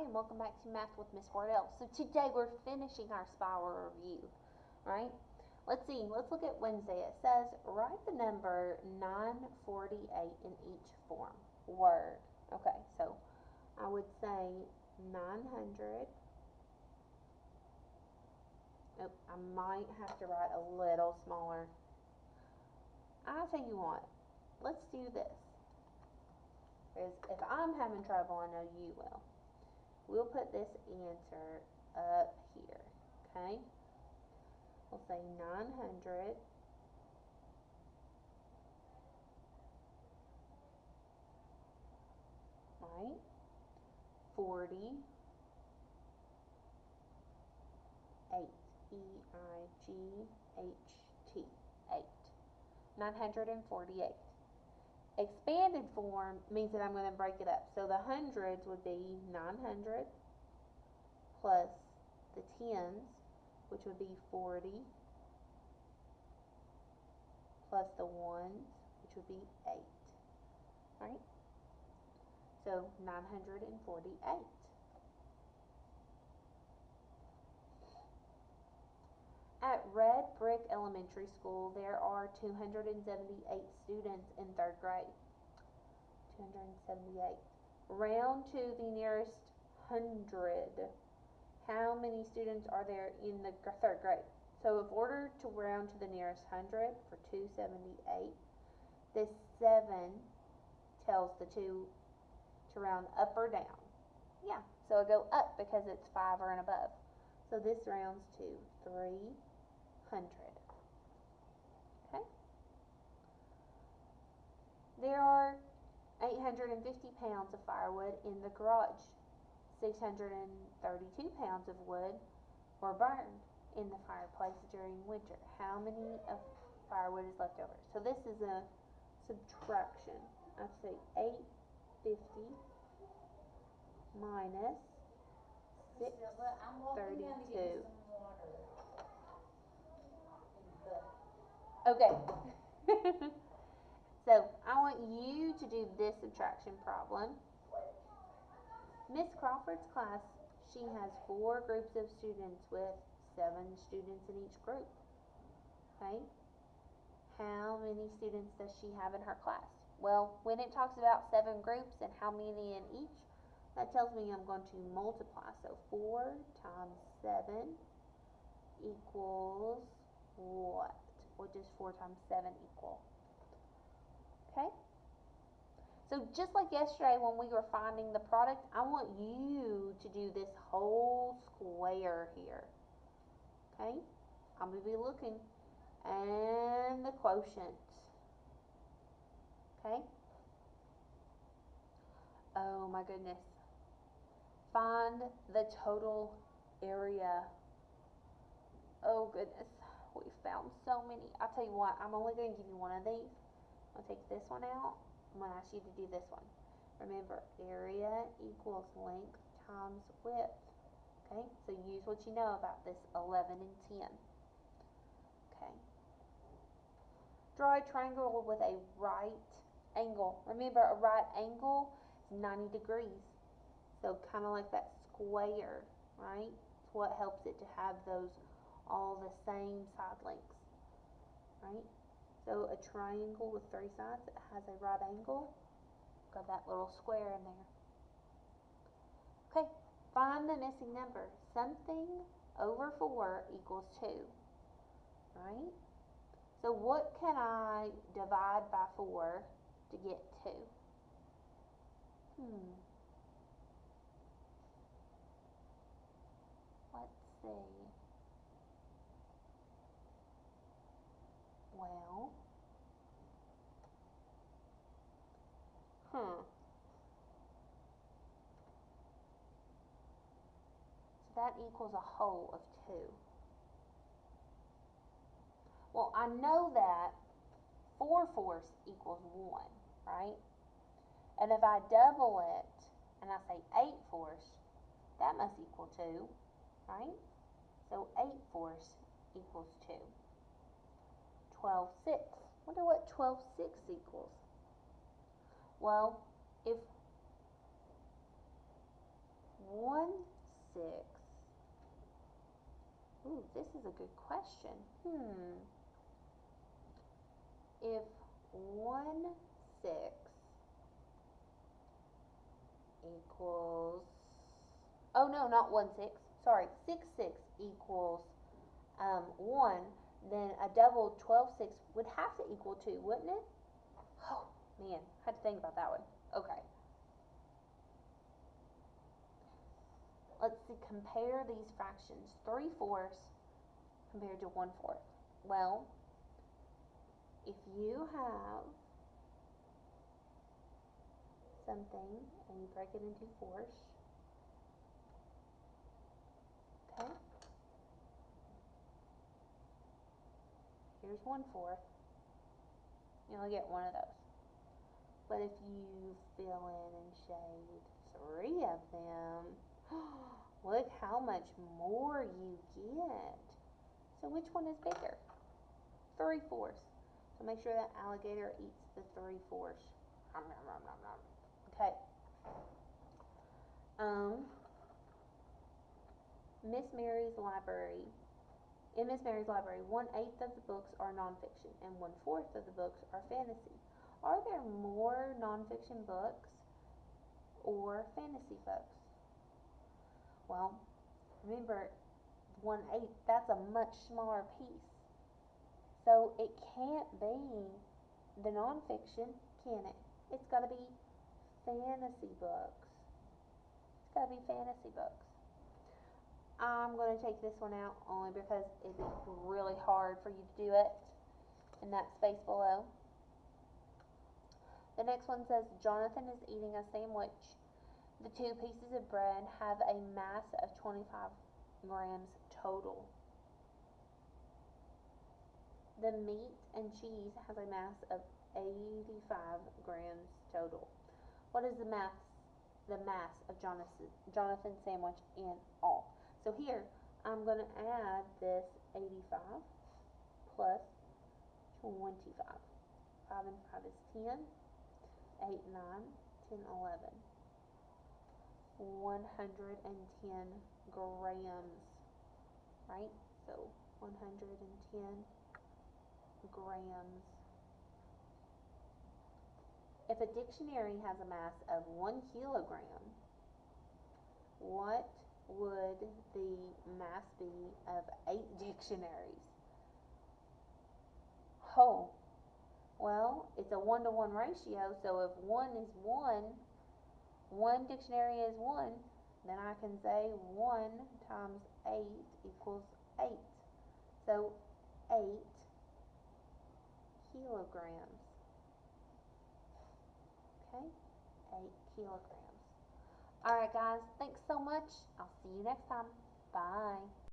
and welcome back to Math with Miss Wardell. So today we're finishing our spiral review, right? Let's see, let's look at Wednesday. It says, write the number 948 in each form. Word. Okay, so I would say 900. Oh, I might have to write a little smaller. I'll tell you what, let's do this. Because if I'm having trouble, I know you will. We'll put this answer up here, okay? We'll say 900 right? 48, E-I-G-H-T, 8. 948. Expanded form means that I'm going to break it up. So the hundreds would be 900 plus the tens, which would be 40, plus the ones, which would be 8, right? So 948. At Red Brick Elementary School, there are 278 students in 3rd grade. 278. Round to the nearest 100. How many students are there in the 3rd grade? So in order to round to the nearest 100 for 278, this 7 tells the 2 to round up or down. Yeah, so it go up because it's 5 or and above. So this rounds to 300. Okay. There are 850 pounds of firewood in the garage. 632 pounds of wood were burned in the fireplace during winter. How many of firewood is left over? So this is a subtraction. I'd say 850 minus 632. Okay. So I want you to do this subtraction problem. Miss Crawford's class, she has 4 groups of students with 7 students in each group. Okay? How many students does she have in her class? Well, when it talks about 7 groups and how many in each, that tells me I'm going to multiply. So 4 times 7 equals what? What does 4 times 7 equal? Okay? So just like yesterday when we were finding the product, I want you to do this whole square here. Okay? I'm going to be looking. And the quotient. Okay? Oh my goodness. Find the total area. Oh goodness. We found so many. I'll tell you what, I'm only going to give you one of these. I'll take this one out. I'm going to ask you to do this one. Remember, area equals length times width. Okay, so use what you know about this 11 and 10. Okay. Draw a triangle with a right angle. Remember, a right angle is 90 degrees. So kind of like that square, right? It's what helps it to have those all the same side lengths, right? So a triangle with 3 sides that has a right angle, got that little square in there. Okay, find the missing number. Something over 4 equals 2, right? So what can I divide by 4 to get 2? Let's see. Well, so that equals a whole of 2. Well, I know that 4 fourths equals 1, right? And if I double it and I say 8 fourths, that must equal 2, right? So 8 fourths equals 2. 12/6. Wonder what 12/6 equals. Well, if 1/6. Ooh, this is a good question. If 1/6 equals, oh no, not 1/6, sorry, 6/6 equals 1, then a double 12/6 would have to equal 2, wouldn't it? Oh man, I had to think about that one. Okay. Let's see, compare these fractions. 3/4 compared to 1/4. Well, if you have something and you break it into fourths, okay? Here's 1/4. You only get one of those. But if you fill in and shade 3 of them, look how much more you get. So which one is bigger? 3/4. So make sure that alligator eats the 3/4. Okay. Miss Mary's library. In Miss Mary's library, 1/8 of the books are nonfiction and 1/4 of the books are fantasy. Are there more nonfiction books or fantasy books? Well, remember, 1/8, that's a much smaller piece. So it can't be the nonfiction, can it? It's got to be fantasy books. It's got to be fantasy books. I'm going to take this one out only because it'd be really hard for you to do it in that space below. The next one says, Jonathan is eating a sandwich. The 2 pieces of bread have a mass of 25 grams total. The meat and cheese has a mass of 85 grams total. What is the mass of Jonathan's sandwich in all? So here, I'm going to add this 85 plus 25. 5 and 5 is 10. 8, 9, 10, 11. 110 grams, right? So 110 grams. If a dictionary has a mass of 1 kilogram, what would the mass be of 8 dictionaries? Oh, well, it's a 1-to-1 ratio, so if 1 is 1, 1 dictionary is 1, then I can say 1 times 8 equals 8. So 8 kilograms. Okay, 8 kilograms. Alright guys, thanks so much. I'll see you next time. Bye.